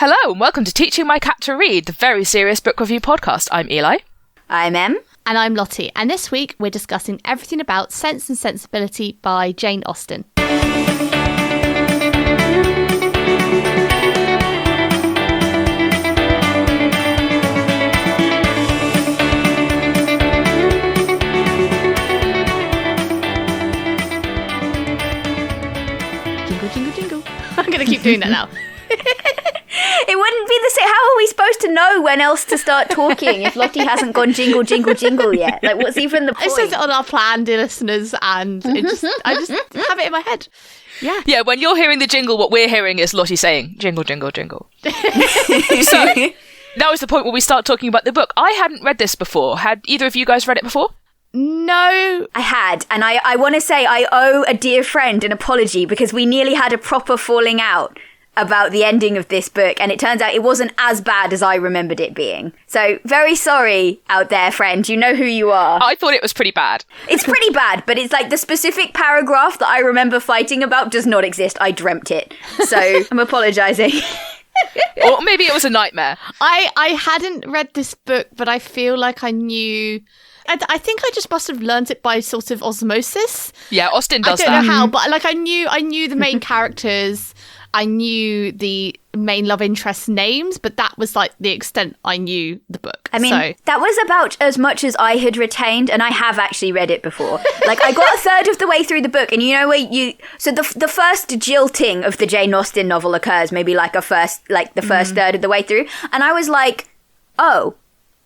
Hello and welcome to Teaching My Cat to Read, the very serious book review podcast. I'm Eli. I'm Em. And I'm Lottie. And this week we're discussing everything about Sense and Sensibility by Jane Austen. Jingle, jingle, jingle. I'm going to keep doing that now. It wouldn't be the same. How are we supposed to know when else to start talking if Lottie hasn't gone jingle, jingle, jingle yet? Like, what's even the point? It says it on our plan, dear listeners, and I just have it in my head. Yeah. Yeah, when you're hearing the jingle, what we're hearing is Lottie saying, jingle, jingle, jingle. So, that was the point where we start talking about the book. I hadn't read this before. Had either of you guys read it before? No. I had, and I want to say I owe a dear friend an apology because we nearly had a proper falling out about the ending of this book, and it turns out it wasn't as bad as I remembered it being. So, very sorry out there, friend. You know who you are. I thought it was pretty bad. It's pretty bad, but it's like the specific paragraph that I remember fighting about does not exist. I dreamt it. So, I'm apologising. Or maybe it was a nightmare. I hadn't read this book, but I feel like I knew... I think I just must have learnt it by sort of osmosis. Yeah, Austen does that. I don't know how, but like I knew the main characters. I knew the main love interest names, but that was like the extent I knew the book. I mean, that was about as much as I had retained, and I have actually read it before. Like, I got a third of the way through the book, and you know where so the first jilting of the Jane Austen novel occurs, maybe like the first third of the way through, and I was like, oh,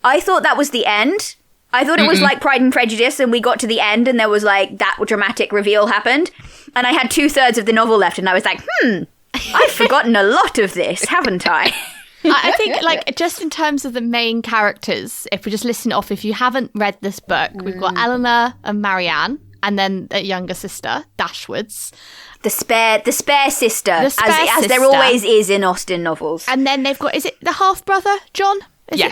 I thought that was the end. I thought it was like Pride and Prejudice, and we got to the end, and there was like that dramatic reveal happened, and I had 2/3 of the novel left, and I was like, I've forgotten a lot of this, haven't I? I think, like, just in terms of the main characters, if we just listen off, if you haven't read this book, we've got Eleanor and Marianne, and then a younger sister, Dashwoods. The spare sister, as sister. there always is in Austen novels. And then they've got, is it the half-brother, John? Yes.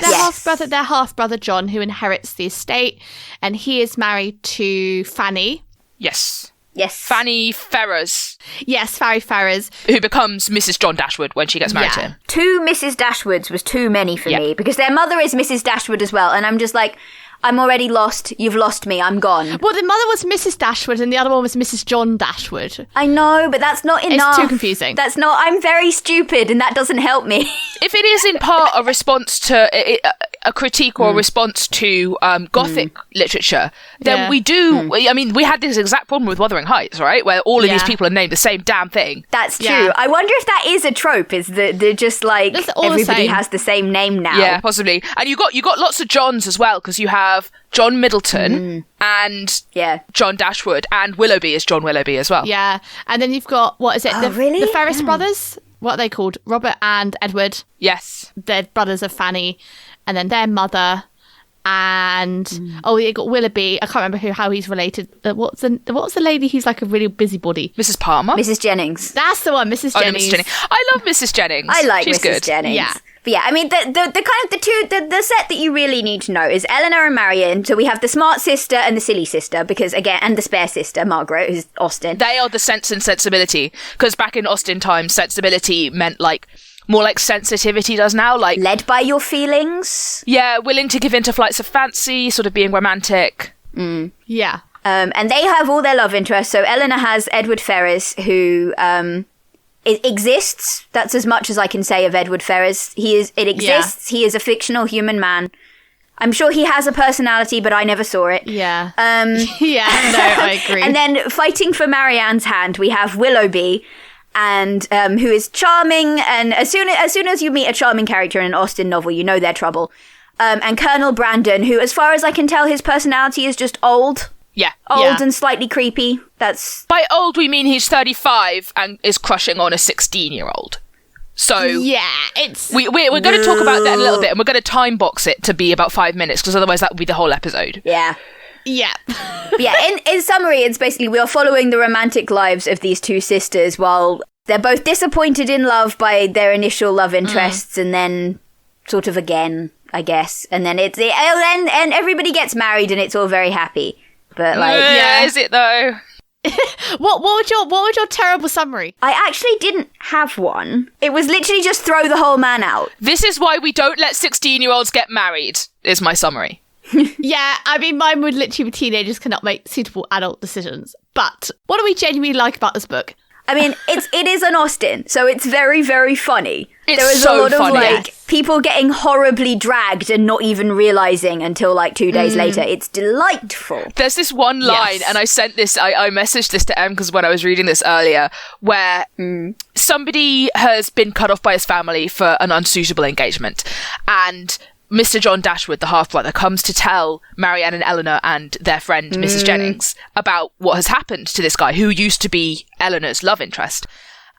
Their half-brother, John, who inherits the estate, and he is married to Fanny. Yes. Fanny Ferrers. Yes, Fanny Ferrers. Who becomes Mrs. John Dashwood when she gets married to him. 2 Mrs. Dashwoods was too many for me, because their mother is Mrs. Dashwood as well, and I'm just like, I'm already lost. You've lost me. I'm gone. Well, the mother was Mrs. Dashwood and the other one was Mrs. John Dashwood. I know, but that's not enough. It's too confusing. That's not... I'm very stupid and that doesn't help me. If it is in part a response to... a critique or a response to Gothic literature, then we do... I mean, we had this exact problem with Wuthering Heights, right? Where all of these people are named the same damn thing. That's true. I wonder if that is a trope, is that they're just like, everybody has the same name now. Yeah, possibly. And you got lots of Johns as well, because you have John Middleton and John Dashwood, and Willoughby is John Willoughby as well. Yeah, and then you've got, what is it? Really? The Ferris brothers? What are they called? Robert and Edward. Yes. They're brothers of Fanny. And then their mother, and you got Willoughby. I can't remember how he's related. What was the lady who's like a really busybody? Mrs. Palmer. Mrs. Jennings. That's the one, Mrs. Jennings. Mrs. Jennings. I love Mrs. Jennings. I like She's Mrs. good. Jennings. Yeah. But yeah, I mean, the set that you really need to know is Eleanor and Marianne. So we have the smart sister and the silly sister, because again, and the spare sister, Margaret, who's Austen. They are the Sense and Sensibility, because back in Austen times, sensibility meant like more like sensitivity does now, like led by your feelings. Yeah, willing to give in to flights of fancy, sort of being romantic. Yeah. And they have all their love interests. So Eleanor has Edward Ferrers, who it exists. That's as much as I can say of Edward Ferrers. It exists. Yeah. He is a fictional human man. I'm sure he has a personality, but I never saw it. Yeah. I agree. And then fighting for Marianne's hand, we have Willoughby, and who is charming, and as soon as you meet a charming character in an Austen novel, you know they're trouble. And Colonel Brandon, who, as far as I can tell, his personality is just old. Yeah. Old and slightly creepy. That's... By old, we mean he's 35 and is crushing on a 16-year-old. So... Yeah, it's... We're going to talk about that in a little bit, and we're going to time box it to be about 5 minutes, because otherwise that would be the whole episode. Yeah. Yeah. Yeah, in summary, it's basically we are following the romantic lives of these 2 sisters while they're both disappointed in love by their initial love interests and then sort of again, I guess. And then and everybody gets married and it's all very happy. But like... Yeah, is it though? What would your terrible summary? I actually didn't have one. It was literally just throw the whole man out. This is why we don't let 16-year-olds get married, is my summary. Yeah, I mean, mine would literally be teenagers cannot make suitable adult decisions. But what do we genuinely like about this book? I mean, it is an Austen, so it's very, very funny. It's there is so a lot funny. of like people getting horribly dragged and not even realizing until like 2 days later. It's delightful. There's this one line, and I messaged this to Em because when I was reading this earlier, where somebody has been cut off by his family for an unsuitable engagement, and Mr. John Dashwood, the half-brother, comes to tell Marianne and Eleanor and their friend, Mrs. Jennings, about what has happened to this guy who used to be Eleanor's love interest.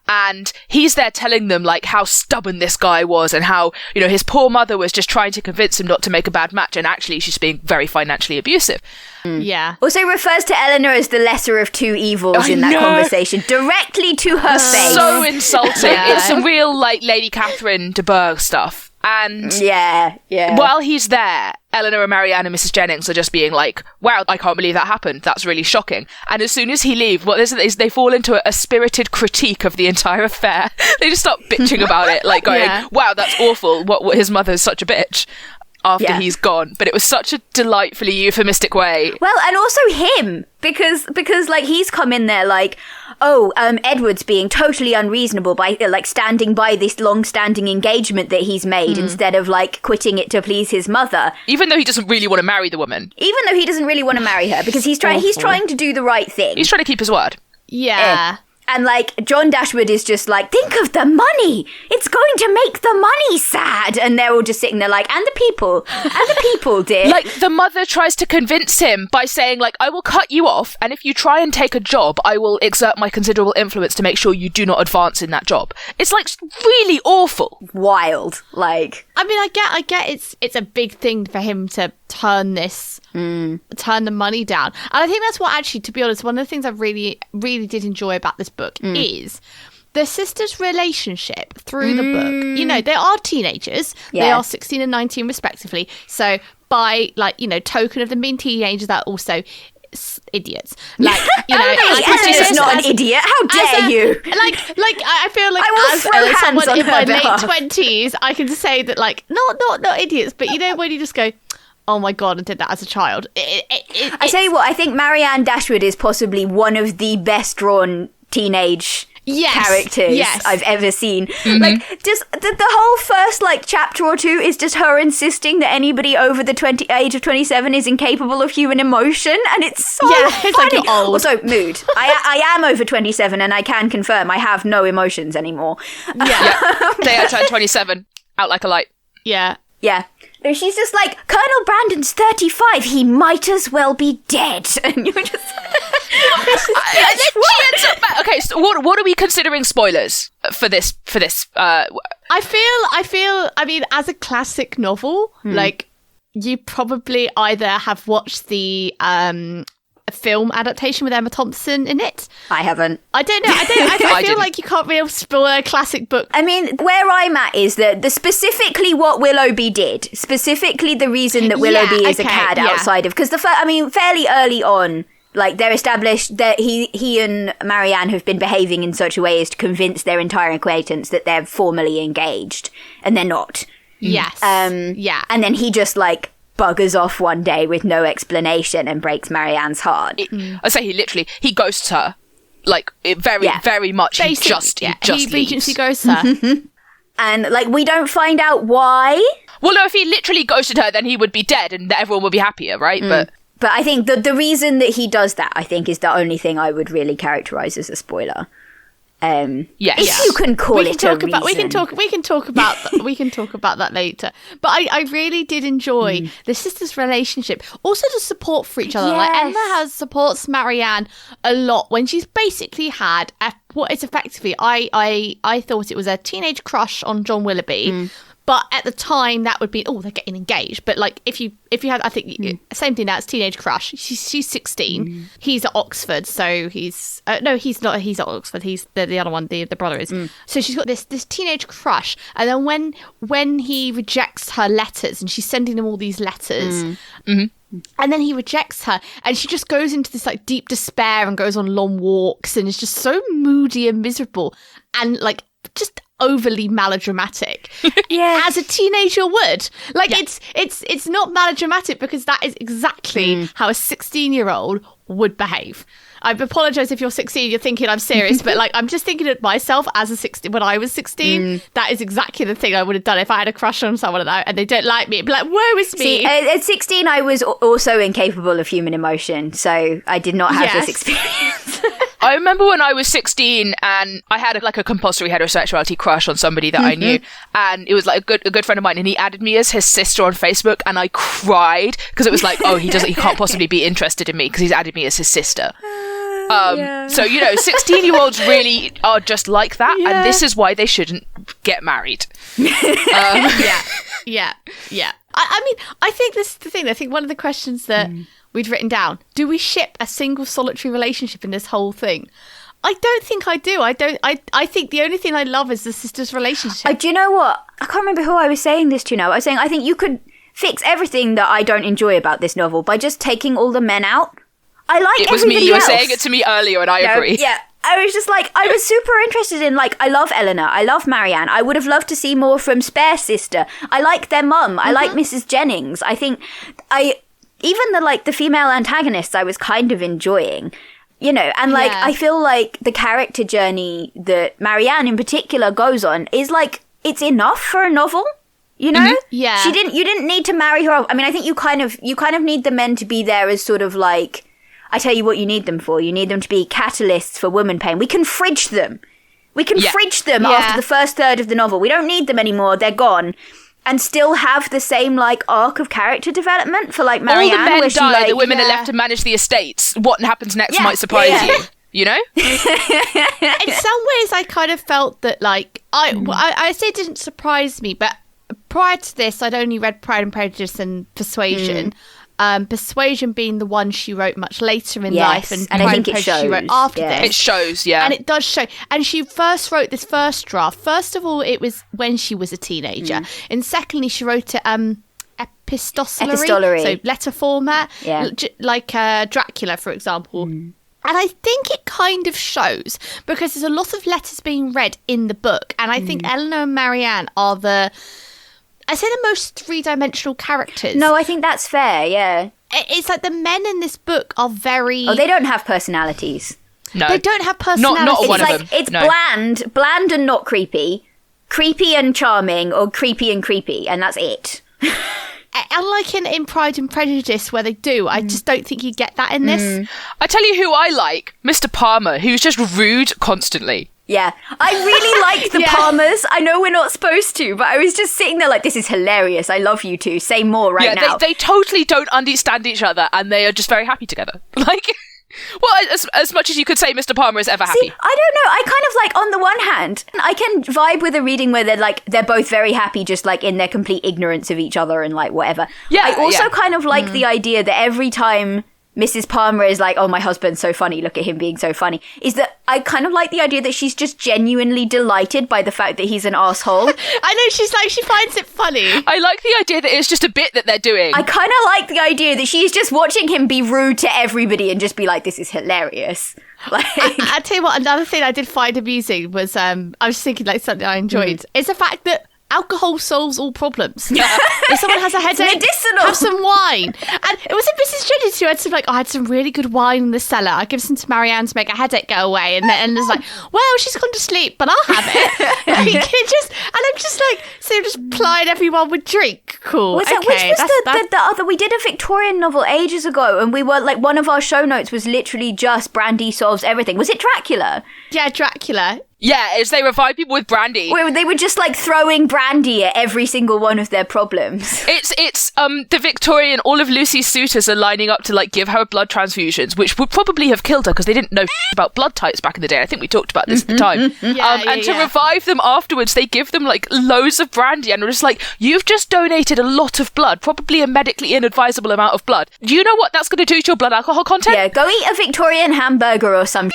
And he's there telling them, like, how stubborn this guy was and how, you know, his poor mother was just trying to convince him not to make a bad match, and actually she's being very financially abusive. Yeah. Also refers to Eleanor as the lesser of two evils in that conversation, directly to her face. So insulting. It's some real, like, Lady Catherine de Bourgh stuff. And yeah. while he's there, Eleanor and Marianne and Mrs. Jennings are just being like, wow, I can't believe that happened. That's really shocking. And as soon as he leaves, what is they fall into a spirited critique of the entire affair. They just start bitching about it, like going, wow, that's awful. What his mother's such a bitch after he's gone. But it was such a delightfully euphemistic way. Well, and also him, because like he's come in there like, oh, Edward's being totally unreasonable by like standing by this long-standing engagement that he's made instead of like quitting it to please his mother. Even though he doesn't really want to marry the woman. Even though he doesn't really want to marry her because he's trying to do the right thing. He's trying to keep his word. Yeah. And, like, John Dashwood is just like, think of the money! It's going to make the money sad! And they're all just sitting there like, and the people, dear. Like, the mother tries to convince him by saying, like, I will cut you off, and if you try and take a job, I will exert my considerable influence to make sure you do not advance in that job. It's, like, really awful. Wild. Like... I mean, I get it's a big thing for him to turn the money down. And I think that's what actually, to be honest, one of the things I really, really did enjoy about this book is the sisters' relationship through the book. You know, they are teenagers. They are 16 and 19 respectively. So by, like, you know, token of them being teenagers, they're also idiots. Like, you know, Eleanor's not an idiot. How dare you? Like I feel like as someone in my late 20s, I can say that, like, not idiots, but you know when you just go, oh my god, I did that as a child. I tell you what, I think Marianne Dashwood is possibly one of the best drawn teenage characters I've ever seen. Like, just the whole first, like, chapter or two is just her insisting that anybody over the age of 27 is incapable of human emotion, and it's so funny. It's like you're old. Also, mood. I am over 27, and I can confirm I have no emotions anymore. Day I turned 27, out like a light. Yeah. She's just like, Colonel Brandon's 35, he might as well be dead. And you're just... Okay, so what are we considering spoilers for this? I mean, as a classic novel, like, you probably either have watched the film adaptation with Emma Thompson in it. I haven't. I don't know. I feel like you can't really spoil a classic book. I mean, where I'm at is that the specifically what Willoughby did, specifically the reason that Willoughby is a cad outside of, because fairly early on, like, they're established that he and Marianne have been behaving in such a way as to convince their entire acquaintance that they're formally engaged, and they're not. Yes. And then he just, like, buggers off one day with no explanation and breaks Marianne's heart. I say he ghosts her, like, very much. He just he leaves. Regency ghosts her. And, like, we don't find out why. Well, no, if he literally ghosted her, then he would be dead and everyone would be happier, right? But I think the reason that he does that, I think, is the only thing I would really characterize as a spoiler. If you can call it a reason. We can talk about that later. But I really did enjoy the sisters' relationship. Also the support for each other. Yes. Like, Emma supports Marianne a lot when she's basically had what is effectively, I thought it was a teenage crush on John Willoughby. But at the time, that would be, they're getting engaged. But, like, if you had, I think, same thing now, it's teenage crush. She's 16. He's at Oxford, so he's, no, he's not, he's at Oxford. He's the other one, the brother is. So she's got this teenage crush. And then when he rejects her letters, and she's sending him all these letters, And then he rejects her, and she just goes into this like deep despair and goes on long walks and is just so moody and miserable and like just overly melodramatic. As a teenager would. Like it's not melodramatic because that is exactly how a 16-year-old would behave. I apologise if you're 16, you're thinking I'm serious, but like I'm just thinking of myself as a 16. When I was 16, that is exactly the thing I would have done if I had a crush on someone and they don't like me. It'd be like, woe is me. See, at 16, I was also incapable of human emotion, so I did not have this experience. I remember when I was 16 and I had a compulsory heterosexuality crush on somebody that I knew, and it was like a good friend of mine, and he added me as his sister on Facebook, and I cried because it was like, oh, he can't possibly be interested in me because he's added me as his sister. So 16-year-olds really are just like that, and this is why they shouldn't get married. Yeah. I mean, I think this is the thing. I think one of the questions that we'd written down, do we ship a single solitary relationship in this whole thing? I don't think I do. I think the only thing I love is the sisters' relationship. Do you know what? I can't remember who I was saying this to now. I was saying I think you could fix everything that I don't enjoy about this novel by just taking all the men out. I like it was everybody me. You were else. saying it to me earlier, and I agree. Yeah. I was just like, I was super interested in, like, I love Eleanor. I love Marianne. I would have loved to see more from Spare Sister. I like their mum. I like Mrs. Jennings. I think even the female antagonists I was kind of enjoying, and I feel like the character journey that Marianne in particular goes on is like, it's enough for a novel. You know? Yeah. You didn't need to marry her off. I mean, I think you kind of need the men to be there as sort of like, I tell you what you need them for. You need them to be catalysts for woman pain. We can fridge them. Fridge them after the first third of the novel. We don't need them anymore. They're gone. And still have the same, like, arc of character development for, like, Marianne. All the men where die, the women are left to manage the estates. What happens next might surprise you. You know? In some ways, I kind of felt that, like, I say it didn't surprise me, but prior to this, I'd only read Pride and Prejudice and Persuasion. Persuasion being the one she wrote much later in life, and I think it shows. She wrote after this. It shows, yeah. And it does show. And she first wrote this first draft. First of all, it was when she was a teenager. And secondly, she wrote it epistolary, so letter format, like Dracula, for example. And I think it kind of shows, because there's a lot of letters being read in the book. And I think Eleanor and Marianne are the most three-dimensional characters. No, I think that's fair, yeah. It's like the men in this book are very... Oh, they don't have personalities. No. They don't have personalities. Not one of them. It's bland and not creepy, creepy and charming, or creepy and creepy, and that's it. Unlike in Pride and Prejudice, where they do, I just don't think you get that in this. I tell you who I like, Mr. Palmer, who's just rude constantly. Yeah, I really like the Palmers. I know we're not supposed to, but I was just sitting there like, this is hilarious. I love you two. Say more now. Yeah, they totally don't understand each other, and they are just very happy together. Like, well, as much as you could say Mr. Palmer is ever happy. See, I don't know. I kind of like, on the one hand, I can vibe with a reading where they're both very happy, just like in their complete ignorance of each other and like whatever. Yeah, I also kind of like the idea that every time Mrs. Palmer is like, oh, my husband's so funny, look at him being so funny, is that I kind of like the idea that she's just genuinely delighted by the fact that he's an asshole. I know, she's like, she finds it funny. I like the idea that it's just a bit that they're doing. I kind of like the idea that she's just watching him be rude to everybody and just be like, this is hilarious. Like, I'll tell you what, another thing I did find amusing was, I was thinking like something I enjoyed, is the fact that alcohol solves all problems. If someone has a headache, have some wine. And it was Mrs. Jennings who had some I had some really good wine in the cellar. I give some to Marianne to make a headache go away. And it's like, well, she's gone to sleep, but I'll have it. And I'm just like, so just plied everyone with drink. Cool. Which was the other? We did a Victorian novel ages ago, and we were like, one of our show notes was literally just Brandy solves everything. Was it Dracula? Yeah, Dracula. Yeah, as they revive people with brandy. Where they were just like throwing brandy at every single one of their problems. It's the Victorian, all of Lucy's suitors are lining up to like give her blood transfusions, which would probably have killed her because they didn't know about blood types back in the day. I think we talked about this at the time. To revive them afterwards, they give them like loads of brandy, and we're just like, you've just donated a lot of blood, probably a medically inadvisable amount of blood. Do you know what that's going to do to your blood alcohol content? Yeah, go eat a Victorian hamburger or some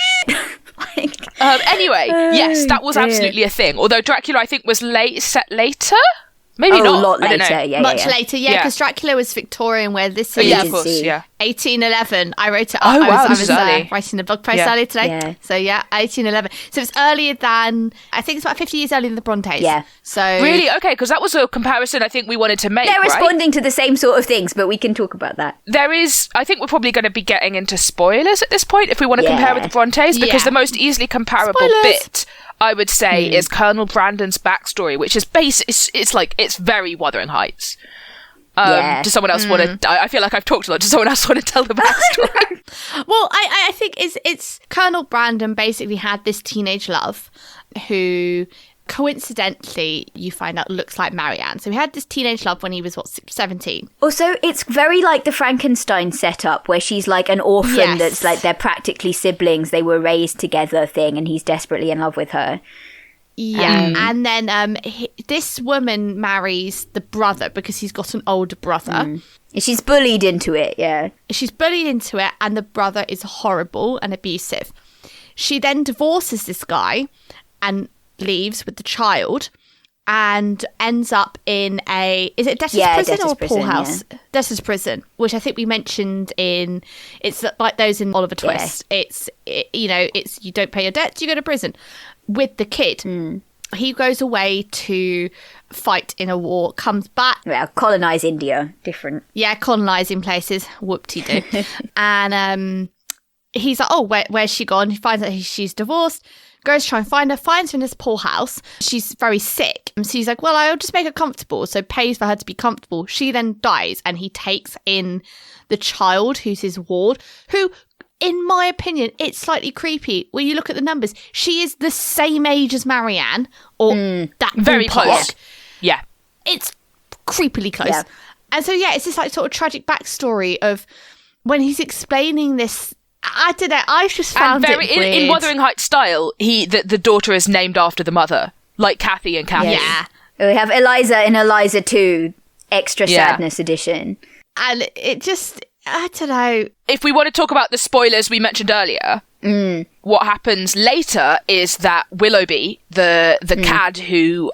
anyway, yes, that was absolutely a thing. Although Dracula, I think, was set later. Maybe not. A lot I don't later. know. Yeah, Much later, because Dracula was Victorian, where this is yeah, of course, yeah. 1811. I wrote it up. Oh, wow, I was early. writing a blog post earlier today. Yeah. So, 1811. So it's earlier than, I think it's about 50 years earlier than the Brontes. Yeah. So Really? Okay, because that was a comparison I think we wanted to make, They're right? responding to the same sort of things, but we can talk about that. There is, I think we're probably going to be getting into spoilers at this point if we want to compare with the Brontes, because the most easily comparable bit, I would say, is Colonel Brandon's backstory, which is it's very Wuthering Heights. Does someone else want to? I feel like I've talked a lot. Does someone else want to tell the backstory? Well, I think it's Colonel Brandon basically had this teenage love who coincidentally you find out looks like Marianne. So he had this teenage love when he was 17. Also, it's very like the Frankenstein setup where she's like an orphan that's like they're practically siblings, they were raised together thing, and he's desperately in love with her. Yeah, and then this woman marries the brother because he's got an older brother. She's bullied into it, yeah. She's bullied into it, and the brother is horrible and abusive. She then divorces this guy and leaves with the child and ends up in is it Debtor's prison or Poor House? Yeah. Debtor's prison, which I think we mentioned it's like those in Oliver Twist. Yeah. It's you don't pay your debts, you go to prison. With the kid, he goes away to fight in a war, comes back. Well, colonise India, different. Yeah, colonising places, whoop-de-doo. And he's like, oh, where's she gone? He finds out she's divorced, goes to try and find her, finds her in this poorhouse. She's very sick. So he's like, well, I'll just make her comfortable. So pays for her to be comfortable. She then dies, and he takes in the child, who's his ward, who... in my opinion, it's slightly creepy. When you look at the numbers, she is the same age as Marianne, or that very close. Yeah, it's creepily close. Yeah. And so, it's this like sort of tragic backstory of when he's explaining this. I don't know. I just found it weird. In Wuthering Heights style. The daughter is named after the mother, like Kathy and Kathy. Yeah, we have Eliza in Eliza 2, extra sadness edition, and it just. I don't know. If we want to talk about the spoilers we mentioned earlier, what happens later is that Willoughby, the cad who,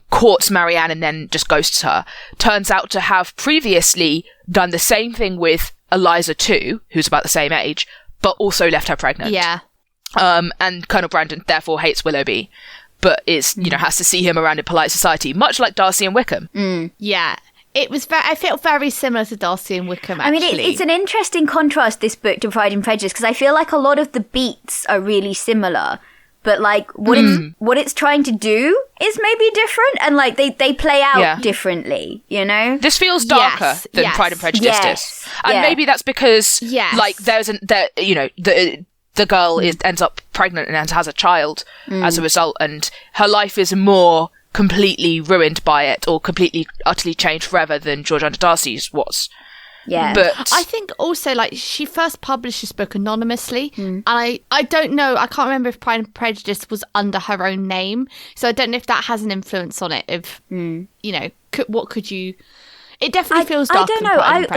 courts Marianne and then just ghosts her, turns out to have previously done the same thing with Eliza too, who's about the same age, but also left her pregnant. Yeah. And Colonel Brandon therefore hates Willoughby, but has to see him around in polite society, much like Darcy and Wickham. Yeah. It was. I feel very similar to Darcy and Wickham. Actually. I mean, it's an interesting contrast, this book, to Pride and Prejudice, because I feel like a lot of the beats are really similar, but like what it's trying to do is maybe different, and like they play out differently. You know, this feels darker than Pride and Prejudice does, and maybe that's because like the girl ends up pregnant and has a child as a result, and her life is more completely ruined by it, or completely utterly changed forever than Georgiana Darcy's was. Yeah. But I think also, like, she first published this book anonymously, and I don't know, I can't remember if Pride and Prejudice was under her own name, so I don't know if that has an influence on it, if, what could you... It definitely feels dark. I don't know. I'm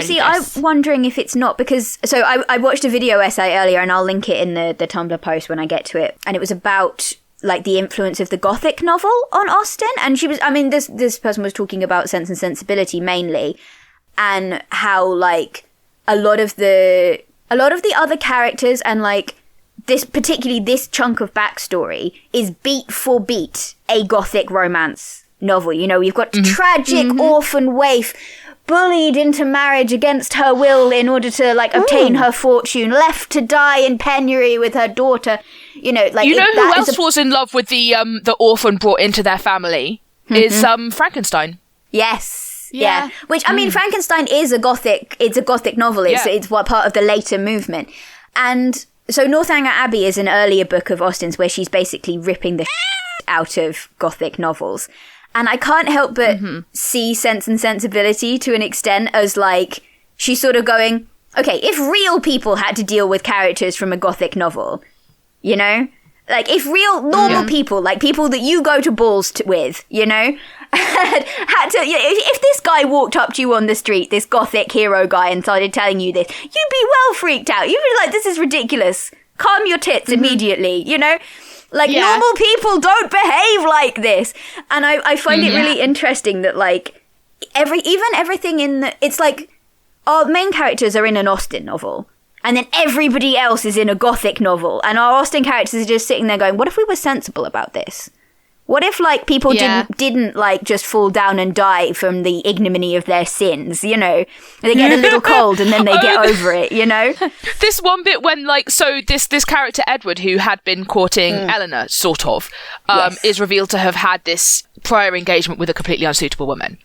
wondering if it's not, because... So I watched a video essay earlier, and I'll link it in the Tumblr post when I get to it, and it was about... like the influence of the Gothic novel on Austen, and she was, I mean, this person was talking about Sense and Sensibility mainly, and how like a lot of the other characters and like particularly this chunk of backstory is beat for beat a Gothic romance novel. You know, you've got tragic orphan waif bullied into marriage against her will in order to like obtain her fortune, left to die in penury with her daughter. You know, like who else was in love with the orphan brought into their family is Frankenstein. Yes, yeah. Which I mean, Frankenstein is a Gothic. It's a Gothic novel. It's what part of the later movement. And so Northanger Abbey is an earlier book of Austen's where she's basically ripping the out of Gothic novels. And I can't help but see Sense and Sensibility to an extent as like she's sort of going, okay, if real people had to deal with characters from a Gothic novel. You know, like if real normal people, like people that you go to balls with, you know, had to. If this guy walked up to you on the street, this Gothic hero guy, and started telling you this, you'd be well freaked out. You'd be like, "This is ridiculous. Calm your tits immediately," you know. Like, normal people don't behave like this. And I find it really interesting that, like, everything in the... It's like, our main characters are in an Austen novel, and then everybody else is in a Gothic novel, and our Austen characters are just sitting there going, what if we were sensible about this? What if, like, people didn't like, just fall down and die from the ignominy of their sins, you know? They get a little cold and then they get over it, you know? This one bit when, like, so this character, Edward, who had been courting Eleanor, sort of, is revealed to have had this prior engagement with a completely unsuitable woman.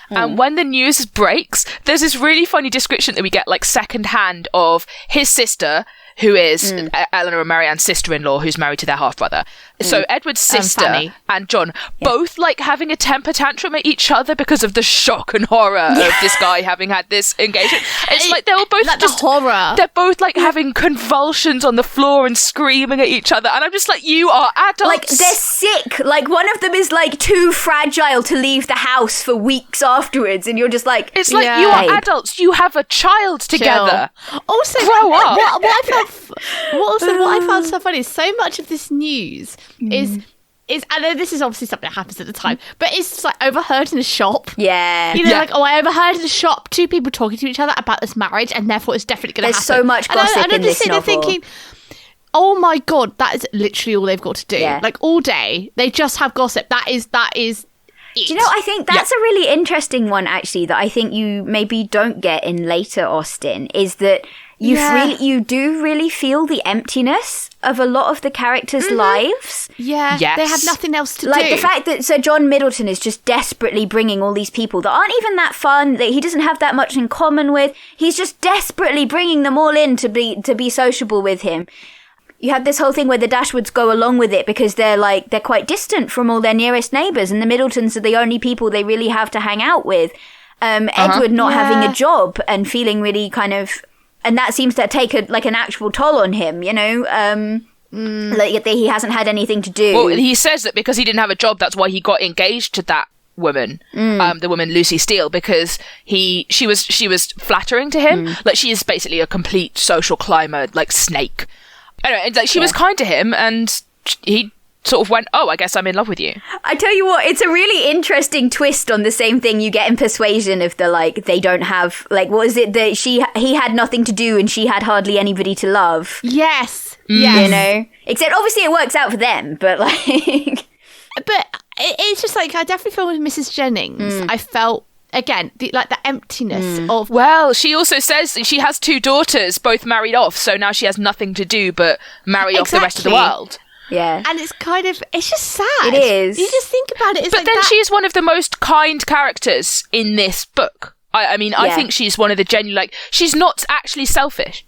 And when the news breaks, there's this really funny description that we get, like, secondhand of his sister, who is Eleanor and Marianne's sister-in-law, who's married to their half-brother. So Edward's sister and John both, like, having a temper tantrum at each other because of the shock and horror of this guy having had this engagement. It's like they were both like just... the horror. They're both, like, having convulsions on the floor and screaming at each other. And I'm just like, you are adults. Like, they're sick. Like, one of them is, like, too fragile to leave the house for weeks afterwards. And you're just like... It's like, you are adults. You have a child together. Also, grow up. What I found so funny is so much of this news is I know this is obviously something that happens at the time, but it's just like overheard in a shop. Yeah. You know, like, I overheard in a shop 2 people talking to each other about this marriage, and therefore it's definitely going to happen. There's so much gossip in this novel. Thinking, oh my God, that is literally all they've got to do. Yeah. Like, all day, they just have gossip. That is it. Do you know, I think that's a really interesting one, actually, that I think you maybe don't get in later Austen, is that you do really feel the emptiness of a lot of the characters' lives. Yeah, yes. They have nothing else to do. Like, the fact that Sir John Middleton is just desperately bringing all these people that aren't even that fun, that he doesn't have that much in common with. He's just desperately bringing them all in to be sociable with him. You have this whole thing where the Dashwoods go along with it because they're quite distant from all their nearest neighbours, and the Middletons are the only people they really have to hang out with. Edward not having a job and feeling really kind of... And that seems to take an actual toll on him, you know? Like, he hasn't had anything to do. Well, he says that because he didn't have a job, that's why he got engaged to that woman, the woman Lucy Steele, because she was flattering to him. Like, she is basically a complete social climber, like, snake. Anyway, like, she was kind to him, and he sort of went, oh, I guess I'm in love with you. I tell you what, it's a really interesting twist on the same thing you get in Persuasion of the, like, they don't have, like, what is it that he had nothing to do and she had hardly anybody to love. Yes. You know? Except, obviously, it works out for them, but, like... But it's just, like, I definitely feel with Mrs. Jennings, I felt... Again, the emptiness of... Well, she also says she has 2 daughters, both married off, so now she has nothing to do but marry off the rest of the world. Yeah. And it's kind of... It's just sad. It is. You just think about it. It's but like then that... she's one of the most kind characters in this book. I mean, I think she's one of the genuine... Like, she's not actually selfish,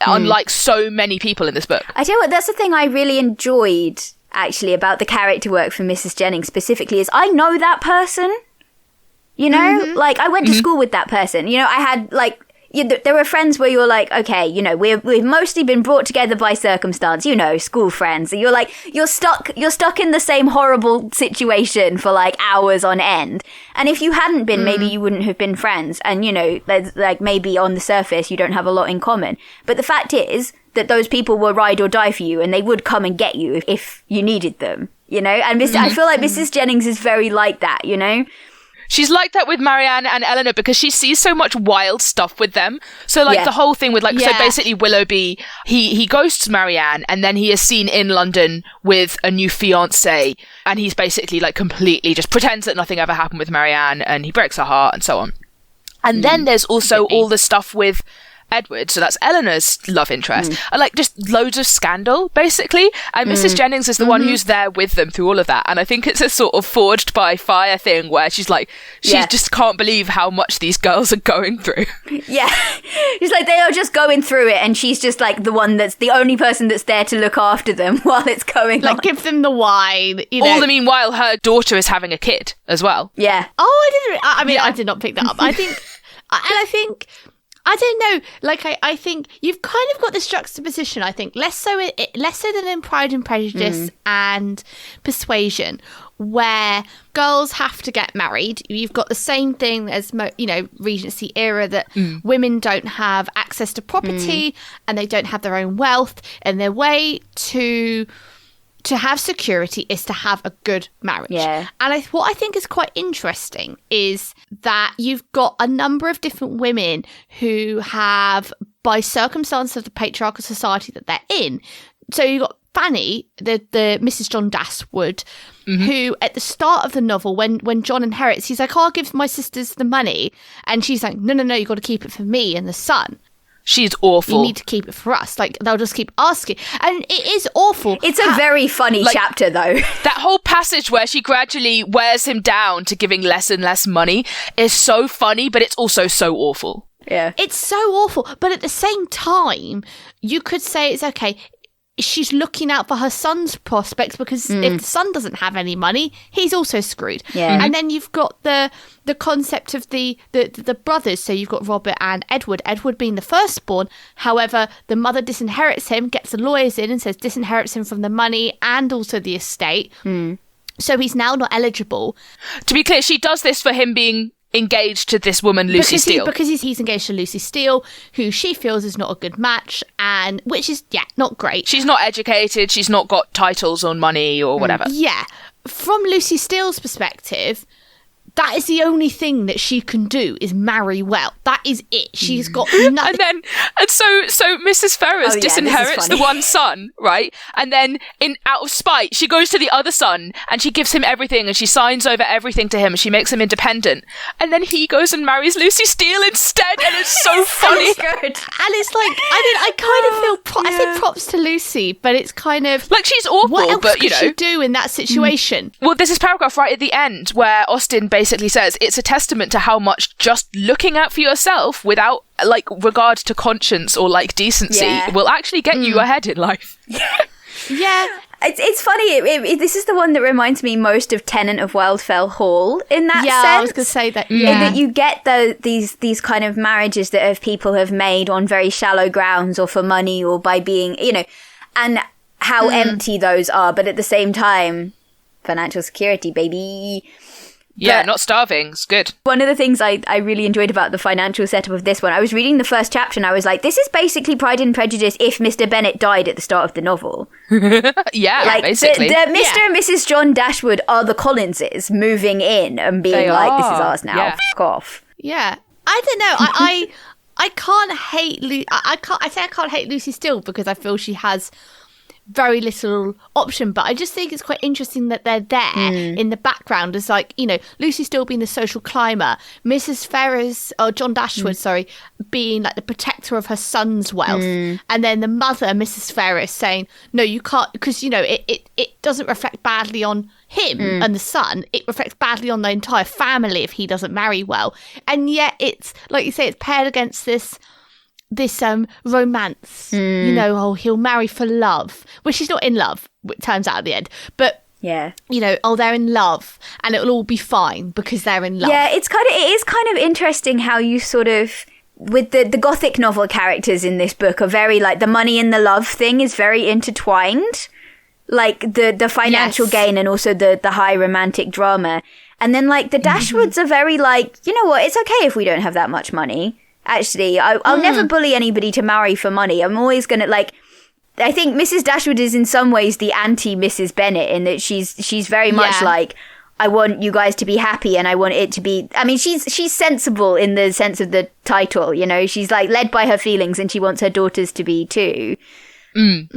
unlike so many people in this book. I tell you what, that's the thing I really enjoyed, actually, about the character work for Mrs. Jennings specifically, is I know that person. You know, like, I went to school with that person. You know, I had, like, there were friends where you're like, okay, you know, we've mostly been brought together by circumstance, you know, school friends. And you're like, you're stuck in the same horrible situation for, like, hours on end. And if you hadn't been, maybe you wouldn't have been friends. And, you know, there's, like, maybe on the surface you don't have a lot in common. But the fact is that those people were ride or die for you, and they would come and get you if you needed them, you know? And I feel like Mrs. Jennings is very like that, you know? She's like that with Marianne and Eleanor because she sees so much wild stuff with them. So, like, the whole thing with, like, so basically Willoughby, he ghosts Marianne, and then he is seen in London with a new fiancé, and he's basically, like, completely just pretends that nothing ever happened with Marianne, and he breaks her heart, and so on. And then there's also all the stuff with Edward, so that's Eleanor's love interest, and, like, just loads of scandal, basically. And Mrs. Jennings is the one who's there with them through all of that, and I think it's a sort of forged by fire thing where she's like, she just can't believe how much these girls are going through. Yeah. She's like, they are just going through it, and she's just, like, the one that's the only person that's there to look after them while it's going on. Like, give them the wine, you know. All the meanwhile, her daughter is having a kid as well. Yeah. Oh, I did not pick that up. I think I don't know. Like, I think you've kind of got this juxtaposition. I think less so than in Pride and Prejudice and Persuasion, where girls have to get married. You've got the same thing as Regency era, that women don't have access to property and they don't have their own wealth, and their way to to have security is to have a good marriage. Yeah. And what I think is quite interesting is that you've got a number of different women who have, by circumstance of the patriarchal society that they're in. So you've got Fanny, the Mrs. John Dashwood, who at the start of the novel, when John inherits, he's like, I'll give my sisters the money. And she's like, no, you've got to keep it for me and the son. She's awful. You need to keep it for us. Like, they'll just keep asking. And it is awful. It's a very funny chapter, though. That whole passage where she gradually wears him down to giving less and less money is so funny, but it's also so awful. Yeah. It's so awful. But at the same time, you could say it's okay. She's looking out for her son's prospects, because if the son doesn't have any money, he's also screwed. Yeah. And then you've got the concept of the brothers. So you've got Robert and Edward. Edward being the firstborn. However, the mother disinherits him, gets the lawyers in and says disinherits him from the money and also the estate. So he's now not eligible. To be clear, she does this for him being engaged to this woman, Lucy Steele. Because he's engaged to Lucy Steele, who she feels is not a good match, and which is, not great. She's not educated, she's not got titles or money or whatever. Yeah. From Lucy Steele's perspective, that is the only thing that she can do, is marry well. That is it. She's got nothing. And so Mrs. Ferrers disinherits the one son, right? And then out of spite, she goes to the other son and she gives him everything and she signs over everything to him and she makes him independent. And then he goes and marries Lucy Steele instead, and it's so funny. So good. And it's like, I kind of feel, I say props to Lucy, but it's kind of like, she's awful, what else but could she do in that situation? Well, there's this paragraph right at the end where Austen basically says it's a testament to how much just looking out for yourself without like regard to conscience or like decency will actually get you ahead in life. Yeah. It's funny. This is the one that reminds me most of Tenant of Wildfell Hall in that sense. Yeah, I was going to say that. Yeah. In that you get these kind of marriages that people have made on very shallow grounds or for money or by being, and how empty those are. But at the same time, financial security, baby. Yeah, But not starving. It's good. one of the things I really enjoyed about the financial setup of this one, I was reading the first chapter and I was like, this is basically Pride and Prejudice if Mr. Bennet died at the start of the novel. Yeah, basically. The Mr. and Mrs. John Dashwood are the Collinses moving in and being this is ours now. Yeah. Fuck off. Yeah. I don't know. I can't hate I can't hate Lucy Steele because I feel she has very little option, but I just think it's quite interesting that they're there in the background as like, Lucy Steele being the social climber, Mrs. Ferrers, or John Dashwood, being like the protector of her son's wealth, and then the mother, Mrs. Ferrers, saying, no, you can't, because, it doesn't reflect badly on him and the son, it reflects badly on the entire family if he doesn't marry well. And yet it's, like you say, it's paired against this romance, he'll marry for love, which he's not in love, it turns out at the end, but they're in love and it'll all be fine because they're in love. Yeah, it is kind of interesting how you sort of, with the Gothic novel characters in this book are very like, the money and the love thing is very intertwined, like the financial gain and also the high romantic drama. And then like the Dashwoods are very like, you know what, it's okay if we don't have that much money. Actually, I'll never bully anybody to marry for money. I'm always going to, I think Mrs. Dashwood is in some ways the anti-Mrs. Bennet in that she's very much like, I want you guys to be happy and I want it to be, I mean, she's sensible in the sense of the title, she's like led by her feelings and she wants her daughters to be too. And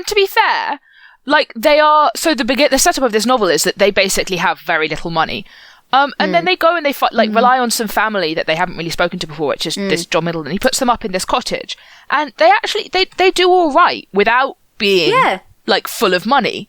to be fair, like they are, so the setup of this novel is that they basically have very little money. And then they go and they rely on some family that they haven't really spoken to before, which is this John Middleton. He puts them up in this cottage, and they actually they do all right without being like full of money.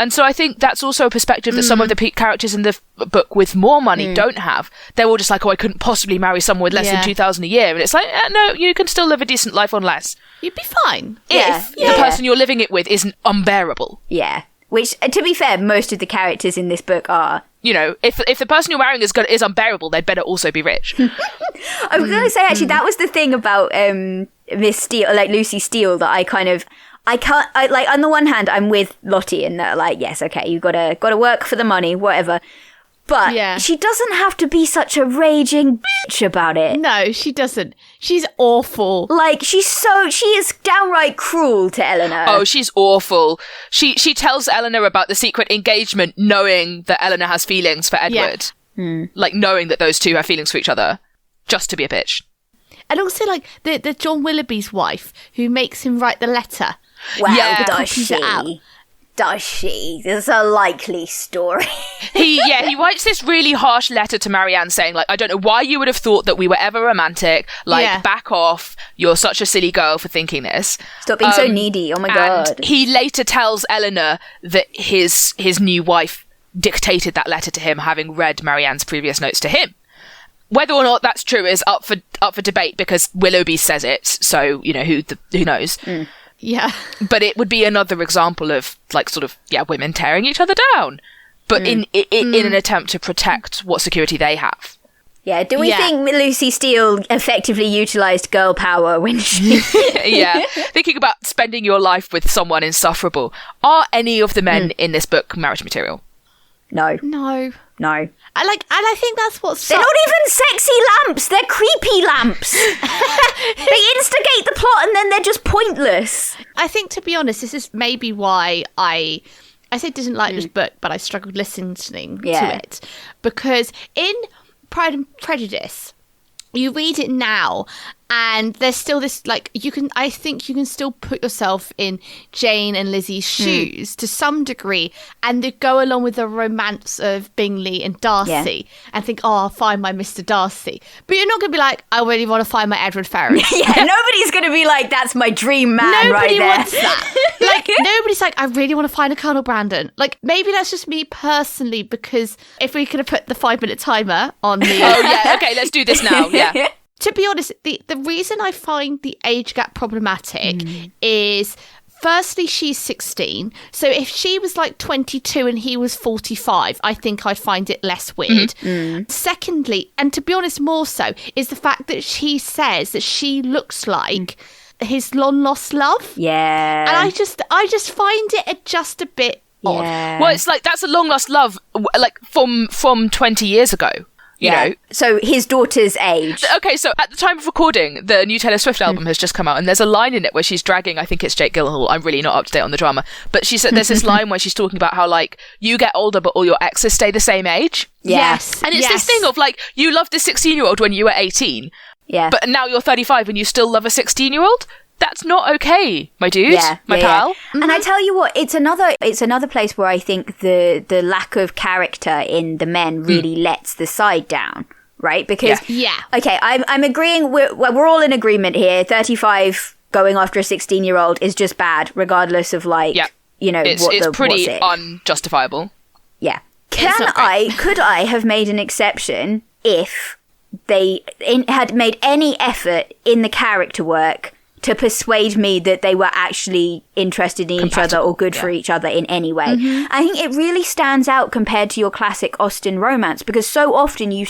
And so I think that's also a perspective that some of the characters in the book with more money don't have. They're all just like, oh, I couldn't possibly marry someone with less than $2,000 a year, and it's like, no, you can still live a decent life on less. You'd be fine if the person you're living it with isn't unbearable. Yeah. Which, to be fair, most of the characters in this book are. If the person you're marrying is unbearable, they'd better also be rich. I was going to say, actually, that was the thing about Miss Steele, like Lucy Steele, that I can't, on the one hand, I'm with Lottie in that, like, yes, okay, you gotta work for the money, whatever. But she doesn't have to be such a raging bitch about it. No, she doesn't. She's awful. Like, she is downright cruel to Eleanor. Oh, she's awful. She tells Eleanor about the secret engagement, knowing that Eleanor has feelings for Edward. Yeah. Like, knowing that those two have feelings for each other, just to be a bitch. And also, like, the John Willoughby's wife, who makes him write the letter. Well, does she? Does she? There's a likely story. He writes this really harsh letter to Marianne saying, like, I don't know why you would have thought that we were ever romantic. Like, back off. You're such a silly girl for thinking this. Stop being so needy. Oh my God. He later tells Eleanor that his new wife dictated that letter to him, having read Marianne's previous notes to him. Whether or not that's true is up for debate, because Willoughby says it. So, you know, who knows? Mm. Yeah. But it would be another example of, like, sort of, women tearing each other down. But in an attempt to protect what security they have. Yeah, do we think Lucy Steele effectively utilised girl power when she... Thinking about spending your life with someone insufferable. Are any of the men in this book marriage material? No. I think that's what's... They're not even sexy lamps. They're creepy lamps. They instigate the plot and then they're just pointless. I think, to be honest, this is maybe why I didn't like this book, but I struggled listening to it. Because in Pride and Prejudice, you read it now, and there's still this, like, I think you can still put yourself in Jane and Lizzie's shoes to some degree, and they go along with the romance of Bingley and Darcy, and think, oh, I'll find my Mr. Darcy. But you're not going to be like, I really want to find my Edward Ferrars. Nobody's going to be like, that's my dream man. Nobody right there. wants that. Like, nobody's like, I really want to find a Colonel Brandon. Like, maybe that's just me personally, because if we could have put the 5-minute timer on the... Oh, yeah, okay, let's do this now, yeah. To be honest, the reason I find the age gap problematic is, firstly, she's 16. So if she was like 22 and he was 45, I think I'd find it less weird. Secondly, and to be honest more so, is the fact that she says that she looks like his long-lost love. Yeah. And I just find it just a bit odd. Well, it's like, that's a long-lost love, like, from 20 years ago. You know? So his daughter's age. Okay, so at the time of recording, the new Taylor Swift album has just come out, and there's a line in it where she's dragging, I think it's Jake Gyllenhaal, I'm really not up to date on the drama, but she said there's this line where she's talking about how, like, you get older but all your exes stay the same age. Yes. And it's this thing of, like, you loved a 16-year-old when you were 18, but now you're 35 and you still love a 16-year-old? That's not okay, my dude, my pal. And I tell you what, it's another place where I think the lack of character in the men really lets the side down, right? Because okay, I'm agreeing. We're all in agreement here. 35 going after a 16-year-old is just bad, regardless of you know, it's pretty unjustifiable. Yeah. Could I have made an exception if they had made any effort in the character work to persuade me that they were actually interested in each other or good for each other in any way? I think it really stands out compared to your classic Austen romance, because so often you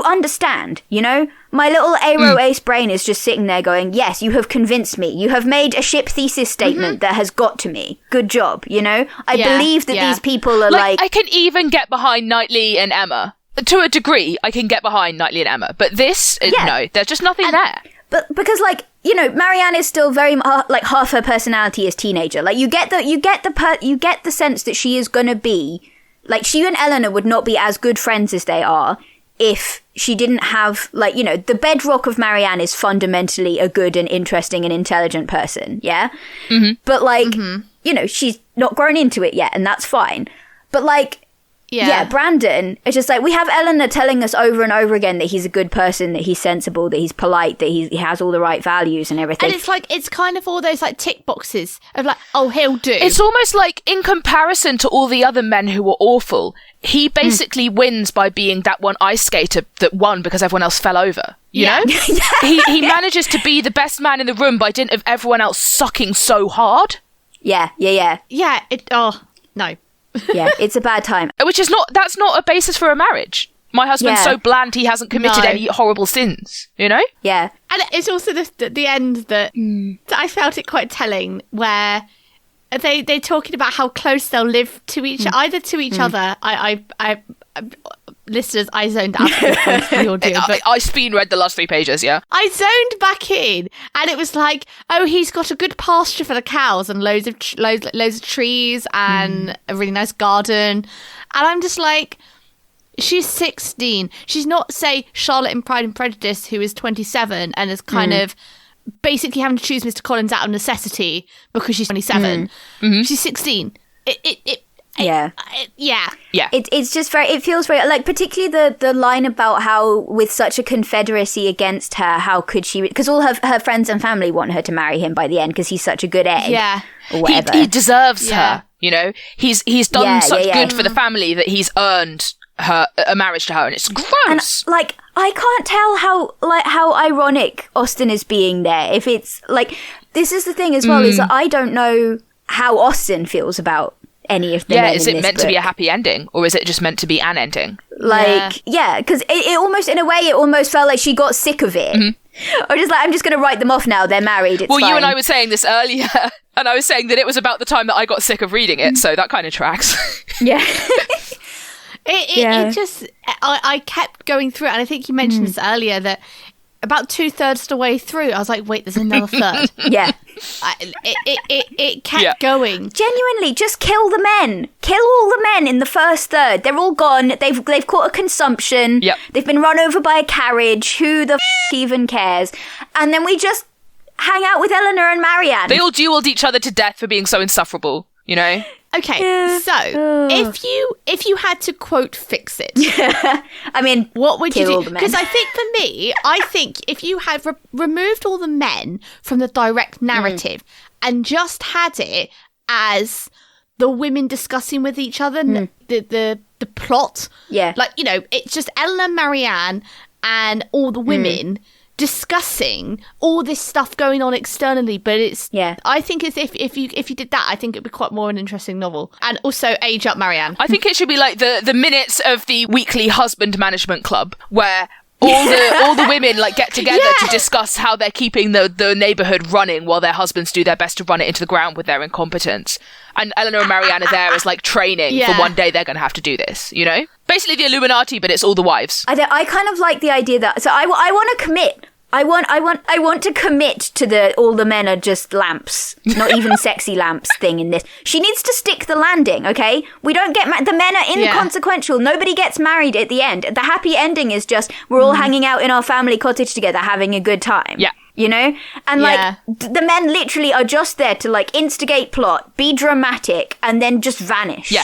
understand, you know? My little ace brain is just sitting there going, yes, you have convinced me. You have made a ship thesis statement that has got to me. Good job, you know? I believe that these people are like... I can even get behind Knightley and Emma. To a degree, I can get behind Knightley and Emma. But this, no, there's just nothing there. But because, like, you know, Marianne is still very like half her personality is teenager. Like, you get the sense that she is gonna be, like, she and Eleanor would not be as good friends as they are if she didn't have, like, you know, the bedrock of Marianne is fundamentally a good and interesting and intelligent person. Yeah, but like, you know, she's not grown into it yet, and that's fine. But like. Yeah, Brandon, it's just like, we have Eleanor telling us over and over again that he's a good person, that he's sensible, that he's polite, that he has all the right values and everything. And it's like, it's kind of all those like tick boxes of like, oh, he'll do. It's almost like, in comparison to all the other men who were awful, he basically wins by being that one ice skater that won because everyone else fell over. You know? He manages to be the best man in the room by dint of everyone else sucking so hard. Yeah. Yeah, no. Yeah, it's a bad time. That's not a basis for a marriage. My husband's so bland he hasn't committed any horrible sins, you know? Yeah. And it's also the end that I felt it quite telling, where they're talking about how close they'll live to each other. I listeners, I zoned out the audio, but I speed read the last 3 pages. Yeah, I zoned back in, and it was like, oh, he's got a good pasture for the cows and loads of trees and a really nice garden, and I'm just like, she's 16. She's not, say, Charlotte in Pride and Prejudice, who is 27 and is kind of basically having to choose Mr. Collins out of necessity because she's 27. She's 16. It's just very, it feels very, like, particularly the line about how with such a confederacy against her, how could she, because all her friends and family want her to marry him by the end because he's such a good egg. Or whatever. He deserves her, you know. He's done such good for the family that he's earned her a marriage to her, and it's gross. And, like, I can't tell how ironic Austen is being there. If it's like, this is the thing as well, is that I don't know how Austen feels about any of the men is in it this meant book. to be a happy ending, or is it just meant to be an ending? Like, because it almost, in a way, it almost felt like she got sick of it. Or just like, I'm just going to write them off now. They're married. It's fine. You and I were saying this earlier, and I was saying that it was about the time that I got sick of reading it, so that kind of tracks. Yeah. It just, I kept going through it, and I think you mentioned this earlier, that about 2/3 the way through, I was like, wait, there's another third. Yeah. It kept going. Genuinely, just kill the men. Kill all the men in the first third. They're all gone. They've caught a consumption. Yep. They've been run over by a carriage. Who the even cares? And then we just hang out with Eleanor and Marianne. They all duelled each other to death for being so insufferable, you know? Okay, so if you had to quote fix it, I mean, what would you kill all do? the men. Because I think for me, if you had removed all the men from the direct narrative and just had it as the women discussing with each other, the plot, like, you know, it's just Eleanor, Marianne, and all the women discussing all this stuff going on externally, but it's I think if you did that, I think it'd be quite more an interesting novel. And also age up Marianne. I think it should be like the minutes of the weekly husband management club, where all the women like get together to discuss how they're keeping the neighborhood running while their husbands do their best to run it into the ground with their incompetence. And Eleanor and Marianne are there as like training for one day they're going to have to do this, you know? Basically the Illuminati, but it's all the wives. I kind of like the idea that, so I want to commit. I want to commit to all the men are just lamps, not even sexy lamps thing in this. She needs to stick the landing, okay? We don't get the men are inconsequential. Nobody gets married at the end. The happy ending is just we're all hanging out in our family cottage together having a good time. Yeah. You know? And like the men literally are just there to like instigate plot, be dramatic, and then just vanish. Yeah.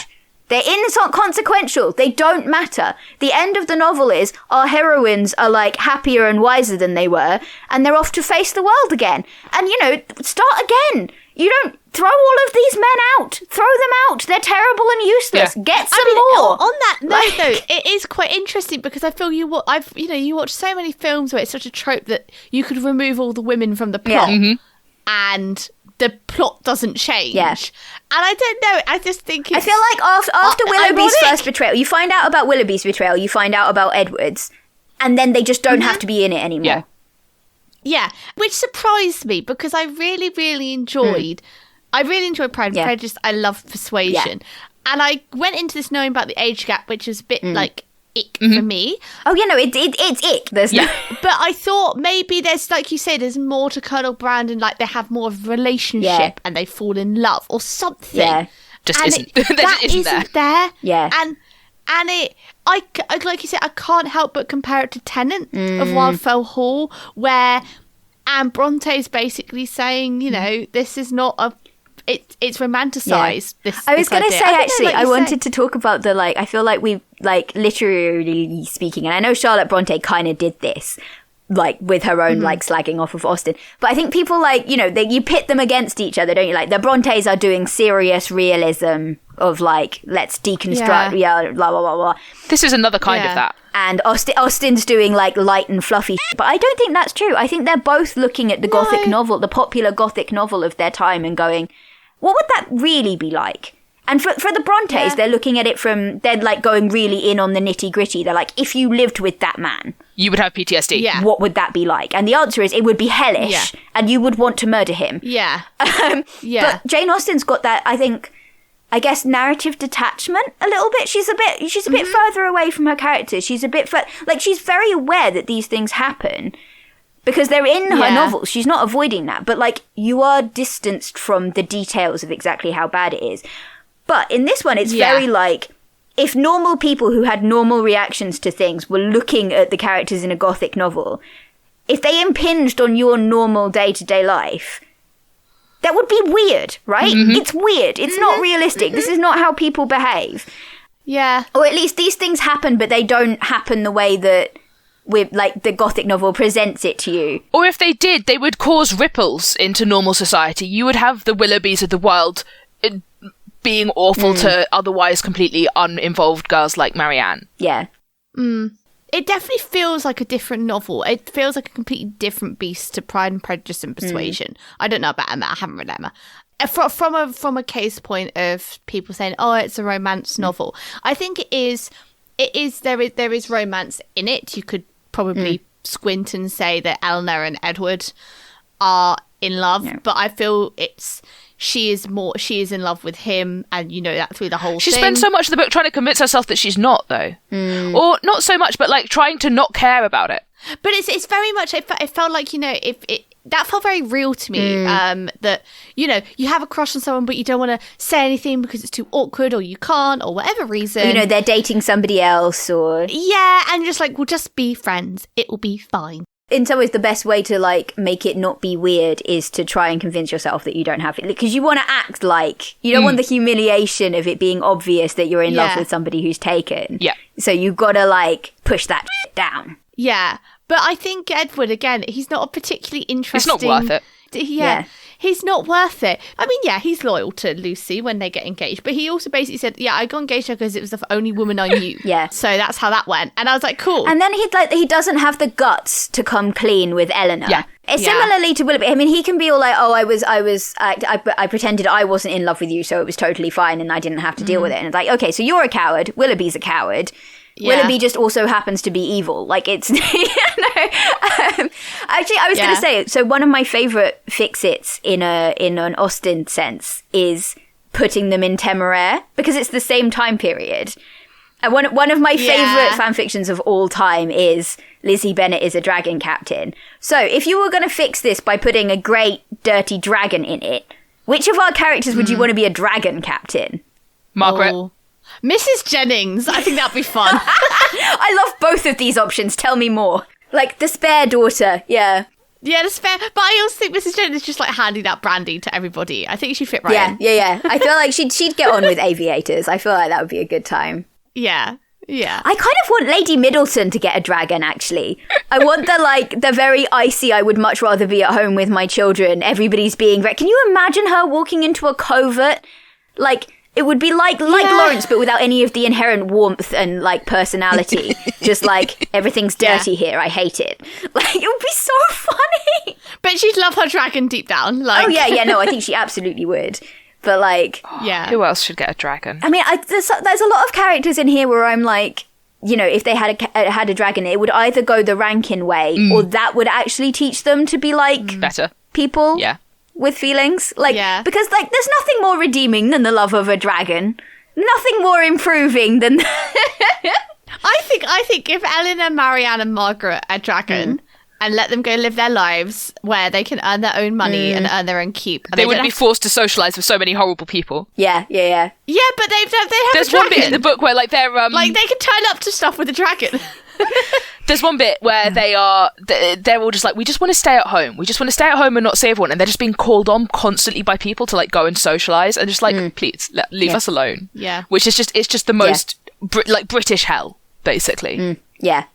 They're inconsequential. They don't matter. The end of the novel is our heroines are like happier and wiser than they were, and they're off to face the world again. And, you know, start again. You don't throw all of these men out. Throw them out. They're terrible and useless. Yeah. Get some more. On that note, though, it is quite interesting because I feel you watch so many films where it's such a trope that you could remove all the women from the plot and the plot doesn't change. Yeah. And I don't know, I just think it's... I feel like after Willoughby's ironic. first betrayal, you find out about Willoughby's betrayal, you find out about Edward's, and then they just don't have to be in it anymore. Yeah, which surprised me because I really, really enjoyed... I really enjoyed Pride and Prejudice. I love Persuasion. And I went into this knowing about the age gap, which is a bit like... ick for me. Oh yeah, no, it's ick. There's no... But I thought maybe there's, like you say, there's more to Colonel Brandon, like they have more of a relationship and they fall in love or something. Yeah. Just and isn't. That isn't there. Yeah. And I like you said, I can't help but compare it to Tennant of Wildfell Hall, where Anne Bronte's basically saying, you know, this is not a... It's romanticized. I was going to say, actually, like I wanted to talk about the, like, I feel like we, like, literally speaking, and I know Charlotte Bronte kind of did this, like, with her own, like, slagging off of Austen. But I think people, like, you know, you pit them against each other, don't you? Like, the Brontes are doing serious realism of, like, let's deconstruct, blah, blah, blah, blah. This is another kind of that. And Austen's doing, like, light and fluffy shit. But I don't think that's true. I think they're both looking at the Gothic novel, the popular Gothic novel of their time and going... what would that really be like? And for the Brontes, they're looking at it they're like going really in on the nitty gritty. They're like, if you lived with that man, you would have PTSD. Yeah. What would that be like? And the answer is it would be hellish and you would want to murder him. Yeah. But Jane Austen's got that, I guess, narrative detachment a little bit. She's a bit further away from her characters. She's a bit, she's very aware that these things happen because they're in her novels. She's not avoiding that. But, like, you are distanced from the details of exactly how bad it is. But in this one, it's very like, if normal people who had normal reactions to things were looking at the characters in a Gothic novel, if they impinged on your normal day-to-day life, that would be weird, right? It's weird. It's not realistic. This is not how people behave. Yeah. Or at least these things happen, but they don't happen the way that the Gothic novel presents it to you. Or if they did, they would cause ripples into normal society. You would have the Willoughbys of the world being awful to otherwise completely uninvolved girls like Marianne. Yeah. It definitely feels like a different novel. It feels like a completely different beast to Pride and Prejudice and Persuasion. I don't know about Emma. I haven't read Emma. From a case point of people saying, "Oh, it's a romance novel," I think it is. There is romance in it. You could probably squint and say that Eleanor and Edward are in love, but I feel she is in love with him, and you know that through the whole thing. She spends so much of the book trying to convince herself that she's not, though. Or not so much, but like trying to not care about it. But it's very much, it felt like, you know, that felt very real to me, that, you know, you have a crush on someone, but you don't want to say anything because it's too awkward or you can't or whatever reason. Or, you know, they're dating somebody else or... Yeah, and just like, we'll just be friends. It will be fine. In some ways, the best way to, like, make it not be weird is to try and convince yourself that you don't have it. Because you want to act like... You don't want the humiliation of it being obvious that you're in love with somebody who's taken. Yeah. So you've got to, like, push that down. Yeah. But I think Edward, again, he's not a particularly interesting... It's not worth it. Yeah. He's not worth it. I mean, yeah, he's loyal to Lucy when they get engaged, but he also basically said, yeah, I got engaged to her because it was the only woman I knew. Yeah. So that's how that went. And I was like, cool. And then he doesn't have the guts to come clean with Eleanor. Yeah. Similarly to Willoughby, I mean, he can be all like, oh, I pretended I wasn't in love with you, so it was totally fine and I didn't have to deal with it. And it's like, okay, so you're a coward, Willoughby's a coward. Yeah. Willoughby just also happens to be evil. Like, it's... Actually, I was going to say, so one of my favourite fix-its in an Austen sense is putting them in Temeraire, because it's the same time period. And one of my favourite fanfictions of all time is Lizzie Bennet is a dragon captain. So, if you were going to fix this by putting a great, dirty dragon in it, which of our characters would you want to be a dragon captain? Margaret. Oh. Mrs. Jennings. I think that'd be fun. I love both of these options. Tell me more. Like, the spare daughter, Yeah, the spare. But I also think Mrs. Jennings is just like handing out brandy to everybody. I think she'd fit right in. Yeah. I feel like she'd get on with aviators. I feel like that would be a good time. Yeah. I kind of want Lady Middleton to get a dragon, actually. I want the very icy, I would much rather be at home with my children. Everybody's being... Can you imagine her walking into a covert? Like, it would be like Lawrence, but without any of the inherent warmth and, like, personality. Just like, everything's dirty here, I hate it. Like, it would be so funny. But she'd love her dragon deep down. Like... Oh, yeah, no, I think she absolutely would. But, like... Yeah. Who else should get a dragon? I mean, there's a lot of characters in here where I'm like, you know, if they had a dragon, it would either go the Rankin way, or that would actually teach them to be, like... Better. People with feelings. Like, because, like, there's nothing more redeeming than the love of a dragon. Nothing more improving than... I think if Eleanor, Marianne and Margaret are dragon... and let them go live their lives where they can earn their own money and earn their own keep. They wouldn't be forced to socialise with so many horrible people. Yeah. Yeah, but they have There's a dragon. one bit in the book where, like, they're... Like, they can turn up to stuff with a dragon. There's one bit where they're all just like, we just want to stay at home. We just want to stay at home and not see everyone. And they're just being called on constantly by people to, like, go and socialise. And just like, please, leave us alone. Yeah. Which is it's just the most, British hell, basically. Yeah.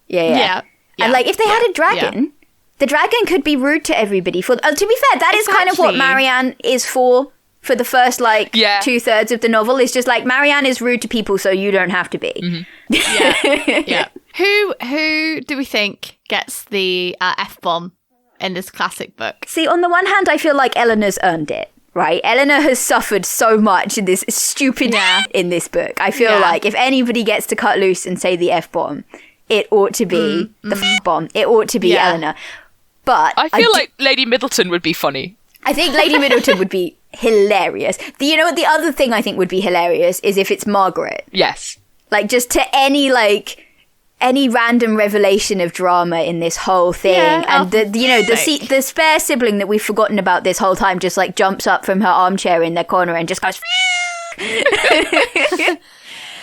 And, like, if they had a dragon, the dragon could be rude to everybody. To be fair, that is kind of what Marianne is for the first, like, 2/3 of the novel. It's just, like, Marianne is rude to people, so you don't have to be. Mm-hmm. Yeah. Who do we think gets the F-bomb in this classic book? See, on the one hand, I feel like Eleanor's earned it. right? Eleanor has suffered so much in this stupid in this book. I feel like if anybody gets to cut loose and say the F-bomb, it ought to be the F-bomb. It ought to be Eleanor. But I feel like Lady Middleton would be funny. I think Lady Middleton would be hilarious. You know what? The other thing I think would be hilarious is if it's Margaret. Yes. Like, just to any random revelation of drama in this whole thing, and the spare sibling that we've forgotten about this whole time just like jumps up from her armchair in the corner and just goes.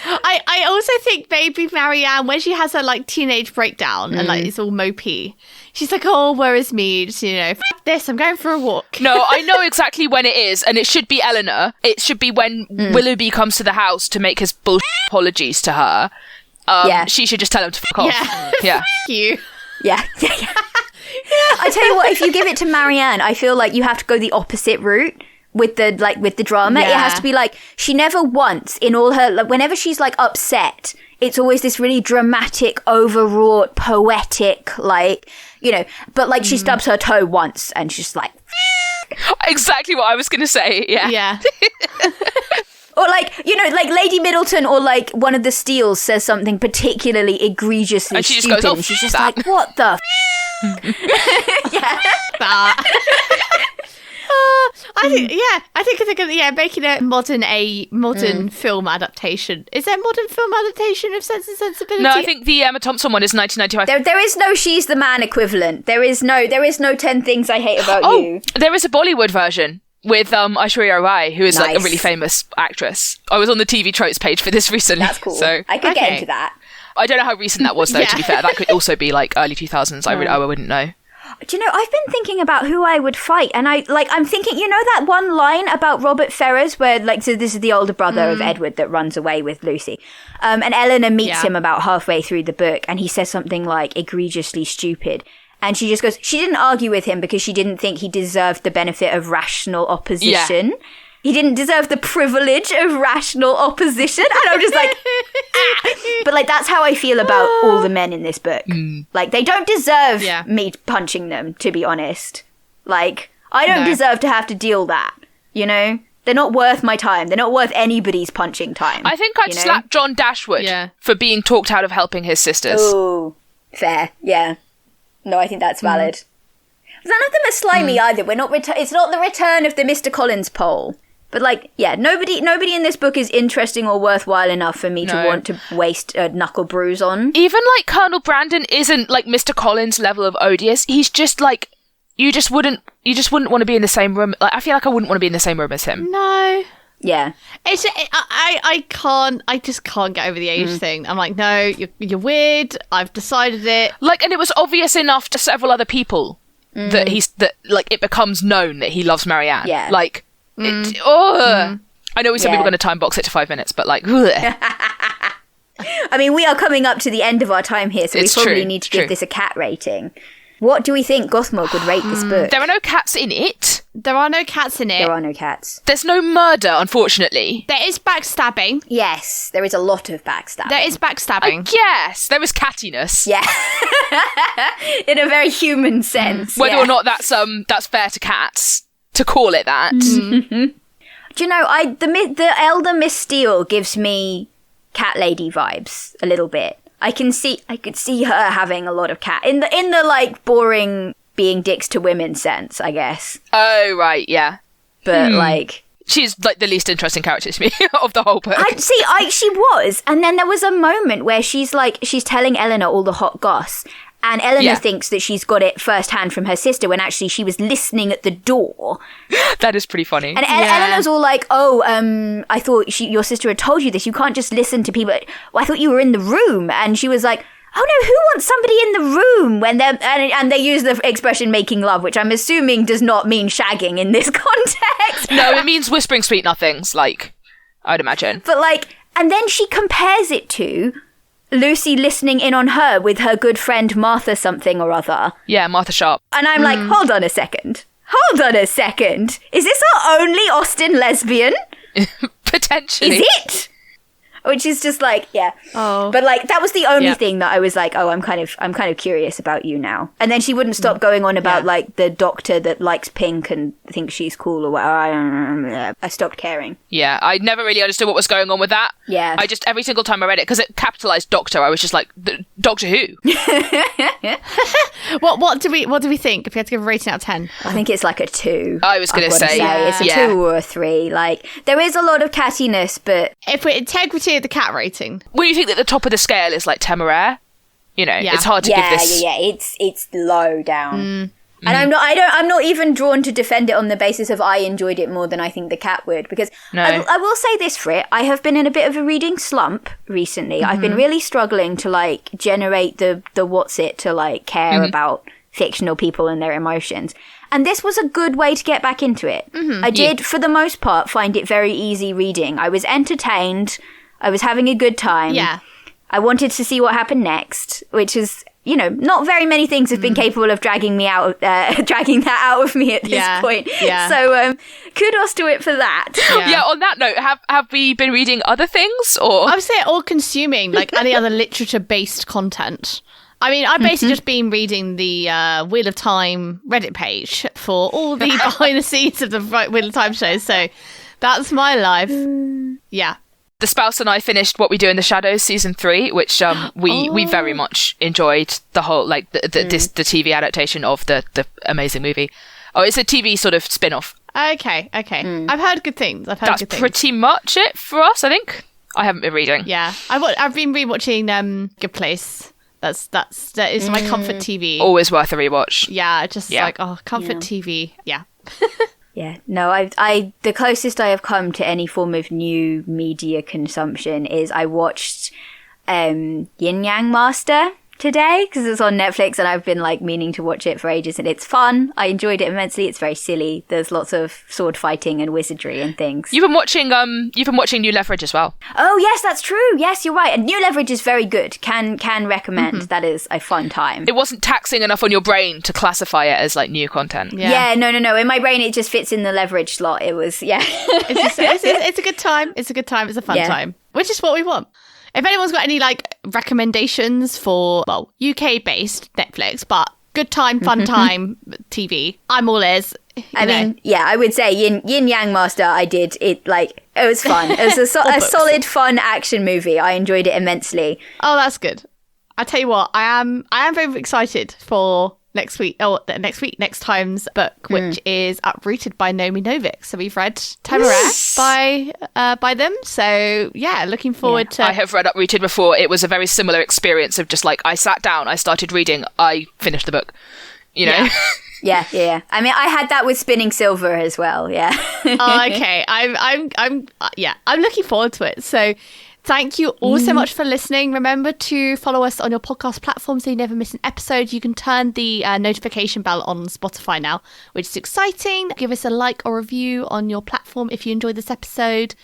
I also think maybe Marianne, when she has her like teenage breakdown and like it's all mopey, she's like, oh, where is me? Just, F this, I'm going for a walk. No, I know exactly when it is, and it should be Eleanor. It should be when Willoughby comes to the house to make his bullshit apologies to her. She should just tell him to fuck off. Yeah. Fuck you. Yeah. I tell you what, if you give it to Marianne, I feel like you have to go the opposite route. With the drama, it has to be like, she never once in all her, like, whenever she's like upset, it's always this really dramatic, overwrought, poetic, like, but like she stubs her toe once and she's like, exactly what I was gonna say. Yeah. Or like, like Lady Middleton or like one of the Steeles says something particularly egregiously and she just stupid, goes, and she's just like, what the I think they're going making a modern film adaptation. Is there a modern film adaptation of Sense and Sensibility? No, I think the Emma Thompson one is 1995. There is no She's the Man equivalent. There is no 10 Things I Hate About You. There is a Bollywood version with Aishwarya Rai, who is like a really famous actress. I was on the TV Tropes page for this recently. That's cool. So I could get into that. I don't know how recent that was though, to be fair. That could also be like early 2000s. I wouldn't know. Do you know, I've been thinking about who I would fight, and I'm thinking, that one line about Robert Ferrers where, like, so this is the older brother of Edward that runs away with Lucy, and Eleanor meets him about halfway through the book, and he says something like egregiously stupid, and she just goes, she didn't argue with him because she didn't think he deserved the benefit of rational opposition. He didn't deserve the privilege of rational opposition. And I'm just like, But, like, that's how I feel about all the men in this book. Like, they don't deserve me punching them, to be honest. Like, I don't deserve to have to deal that, They're not worth my time. They're not worth anybody's punching time. I think I'd slap John Dashwood for being talked out of helping his sisters. Oh, fair. Yeah. No, I think that's valid. None of them are slimy either. We're not. It's not the return of the Mr. Collins poll. But, like, nobody in this book is interesting or worthwhile enough for me to want to waste a knuckle bruise on. Even, like, Colonel Brandon isn't, like, Mr. Collins' level of odious. He's just, like, you just wouldn't want to be in the same room. Like, I feel like I wouldn't want to be in the same room as him. No. Yeah. I just can't get over the age thing. I'm like, no, you're weird. I've decided it. Like, and it was obvious enough to several other people that it becomes known that he loves Marianne. Yeah. Like, I know we said we were going to time box it to 5 minutes, but like, I mean, we are coming up to the end of our time here, so we probably need to give this a cat rating. What do we think Gothmog would rate this book? There are no cats in it. There are no cats in it. There are no cats. There's no murder, unfortunately. There is backstabbing. Yes, there is a lot of backstabbing. There is backstabbing. Yes, there is cattiness. Yeah. In a very human sense. Whether or not that's fair to cats to call it that. Mm-hmm. Do you know, the elder Miss Steele gives me cat lady vibes a little bit. I could see her having a lot of cat in the like boring being dicks to women sense, I guess. Oh right, yeah. But like, she's like the least interesting character to me of the whole book. She was, and then there was a moment where she's telling Eleanor all the hot goss, and Eleanor thinks that she's got it firsthand from her sister when actually she was listening at the door. That is pretty funny. And Eleanor's all like, I thought your sister had told you this. You can't just listen to people. Well, I thought you were in the room. And she was like, oh no, who wants somebody in the room when they're... And they use the expression making love, which I'm assuming does not mean shagging in this context. No, it means whispering sweet nothings, like, I'd imagine. But like, and then she compares it to Lucy listening in on her with her good friend Martha something or other. Yeah, Martha Sharp. And I'm like, hold on a second. Is this our only Austen lesbian? Potentially. Is it? which is just like, yeah. Oh. But like that was the only thing that I was like, oh, I'm kind of curious about you now. And then she wouldn't stop going on about like the doctor that likes pink and thinks she's cool or whatever. I stopped caring. Yeah, I never really understood what was going on with that. Yeah. I just, every single time I read it, because it capitalized doctor, I was just like, Doctor Who? What do we think if we had to give a rating out of 10? I think it's like a 2. I was going to say. It's a 2 or a 3. Like, there is a lot of cattiness, but... If we're integrity of the cat rating. When you think that the top of the scale is like Temeraire, you know, it's hard to give this... Yeah, it's low down. And I'm not even drawn to defend it on the basis of I enjoyed it more than I think the cat would, because I will say this for it, I have been in a bit of a reading slump recently. I've been really struggling to like generate the what's it to like care about fictional people and their emotions. And this was a good way to get back into it. I did, for the most part, find it very easy reading. I was entertained. I was having a good time. Yeah. I wanted to see what happened next, which is... You know, not very many things have been capable of dragging that out of me at this point. Yeah. So, kudos to it for that. Yeah. On that note, have we been reading other things, or I would say all consuming like any other literature-based content. I mean, I've basically just been reading the Wheel of Time Reddit page for all the behind the scenes of the Wheel of Time shows. So that's my life. Yeah. The spouse and I finished What We Do in the Shadows season 3, which we very much enjoyed the whole like the TV adaptation of the amazing movie. Oh, it's a TV sort of spin-off. Okay. I've heard good things. That's pretty much it for us, I think. I haven't been reading. Yeah, I've been rewatching Good Place. That is my comfort TV. Always worth a rewatch. Yeah, like comfort TV. Yeah. Yeah, no, I the closest I have come to any form of new media consumption is I watched Yin Yang Master today because it's on Netflix and I've been like meaning to watch it for ages and it's fun. I enjoyed it immensely. It's very silly. There's lots of sword fighting and wizardry and things. You've been watching New Leverage as well. Oh yes, that's true. Yes, you're right. And New Leverage is very good. Can recommend. That is a fun time. It wasn't taxing enough on your brain to classify it as like new content. Yeah, no. In my brain it just fits in the Leverage slot. It was it's a good time. It's a good time. It's a fun time. Which is what we want. If anyone's got any like recommendations for UK based Netflix, but good time, fun time TV, I'm all ears. I mean, I would say Yin Yang Master. I did it like it was fun. It was a solid, fun action movie. I enjoyed it immensely. Oh, that's good. I tell you what, I am very excited for next time's book, which is Uprooted by Naomi Novik. So we've read Temeraire by them. So yeah, looking forward to. I have read Uprooted before. It was a very similar experience of just like I sat down, I started reading, I finished the book. You know. Yeah. I mean, I had that with Spinning Silver as well. Yeah. Okay. I'm looking forward to it. So. Thank you all so much for listening. Remember to follow us on your podcast platform so you never miss an episode. You can turn the notification bell on Spotify now, which is exciting. Give us a like or review on your platform if you enjoyed this episode,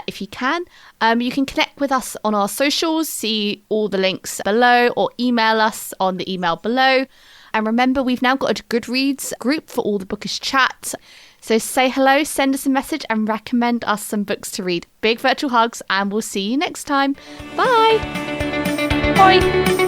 if you can. You can connect with us on our socials, see all the links below, or email us on the email below. And remember, we've now got a Goodreads group for all the bookish chat. So say hello, send us a message and recommend us some books to read. Big virtual hugs and we'll see you next time. Bye. Bye.